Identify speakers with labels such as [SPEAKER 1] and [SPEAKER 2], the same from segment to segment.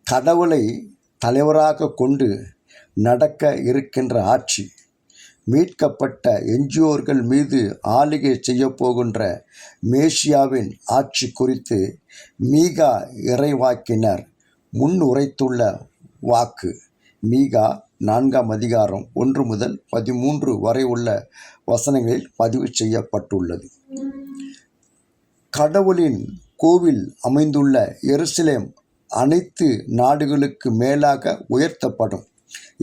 [SPEAKER 1] கடவுளை தலைவராக கொண்டு நடக்க இருக்கின்ற ஆட்சி, மீட்கப்பட்ட எஞ்சியோர்கள் மீது ஆளுகை செய்யப்போகின்ற மேசியாவின் ஆட்சி குறித்து மீகா இறைவாக்கினர் முன் உரைத்துள்ள வாக்கு. மீகா 4ஆம் அதிகாரம் 1 முதல் 13 வரை உள்ள வசனங்களில் பதிவு செய்யப்பட்டுள்ளது. கடவுளின் கோவில் அமைந்துள்ள எருசலேம் அனைத்து நாடுகளுக்கு மேலாக உயர்த்தப்படும்.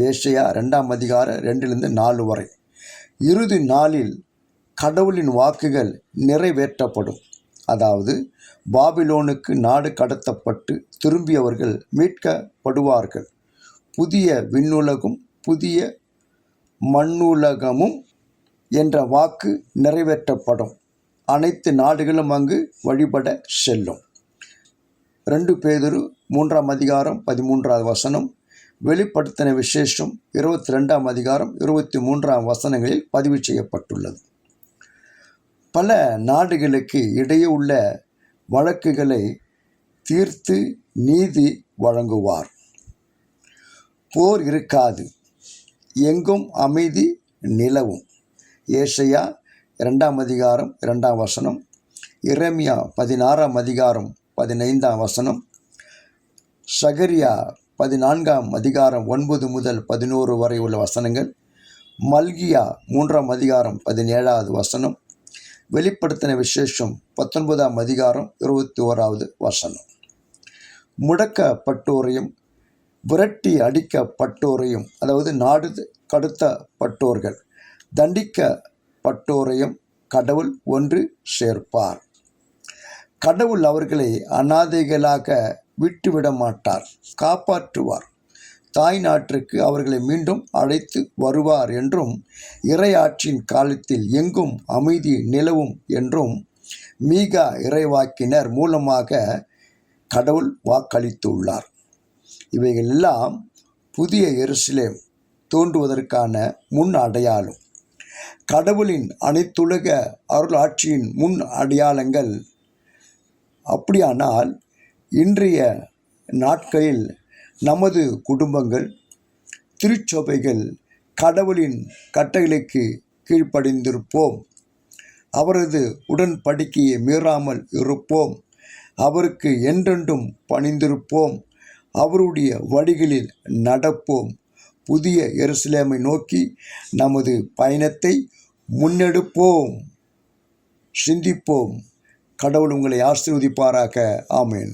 [SPEAKER 1] ஏசாயா 2ஆம் அதிகாரம் 2-4 வரை. இறுதி நாளில் கடவுளின் வாக்குகள் நிறைவேற்றப்படும். அதாவது பாபிலோனுக்கு நாடு கடத்தப்பட்டு திரும்பியவர்கள் மீட்கப்படுவார்கள். புதிய விண்ணுலகும் புதிய மண்ணுலகமும் என்ற வாக்கு நிறைவேற்றப்படும். அனைத்து நாடுகளும் அங்கு வழிபட செல்லும். 2 பேதுரு 3ஆம் அதிகாரம் 13வது வசனம், வெளிப்படுத்தின விசேஷம் 22ஆம் அதிகாரம் 23ஆம் வசனங்களில் பதிவு செய்யப்பட்டுள்ளது. பல நாடுகளுக்கு இடையே உள்ள வழக்குகளை தீர்த்து நீதி வழங்குவார். போர் இருக்காது, எங்கும் அமைதி நிலவும். ஏசாயா 2ஆம் அதிகாரம் 2ஆம் வசனம், எரேமியா 16ஆம் அதிகாரம் 15ஆம் வசனம், சகரியா 14ஆம் அதிகாரம் 9 முதல் 11 வரை உள்ள வசனங்கள், மல்கியா 3ஆம் அதிகாரம் 17வது வசனம், வெளிப்படுத்தின விசேஷம் 19ஆம் அதிகாரம் 21வது வசனம். முடக்கப்பட்டோரையும் விரட்டி அடிக்கப்பட்டோரையும், அதாவது நாடு கடத்தப்பட்டோர்கள், தண்டிக்கப்பட்டோரையும் கடவுள் ஒன்று சேர்ப்பார். கடவுள் அவர்களை அனாதைகளாக விட்டுவிட மாட்டார், காப்பாற்றுவார். தாய் நாட்டிற்கு அவர்களை மீண்டும் அழைத்து வருவார் என்றும், இறையாட்சியின் காலத்தில் எங்கும் அமைதி நிலவும் என்றும் மீகா இறைவாக்கினர் மூலமாக கடவுள் வாக்களித்துள்ளார். இவைகளெல்லாம் புதிய எருசலேம் தோன்றுவதற்கான முன் அடையாளம். கடவுளின் அனைத்துலக அருளாட்சியின் முன் அடையாளங்கள். அப்படியானால் இன்றைய நாட்களில் நமது குடும்பங்கள், திருச்சபைகள் கடவுளின் கட்டளைக்கு கீழ்ப்படிந்திருப்போம். அவரது உடன்படிக்கையை மீறாமல் இருப்போம். அவருக்கு என்றென்றும் பணிந்திருப்போம். அவருடைய வழிகளில் நடப்போம். புதிய எருசலேமை நோக்கி நமது பயணத்தை முன்னெடுப்போம். சிந்திப்போம். கடவுள் உங்களை ஆசீர்வதிப்பாராக. ஆமென்.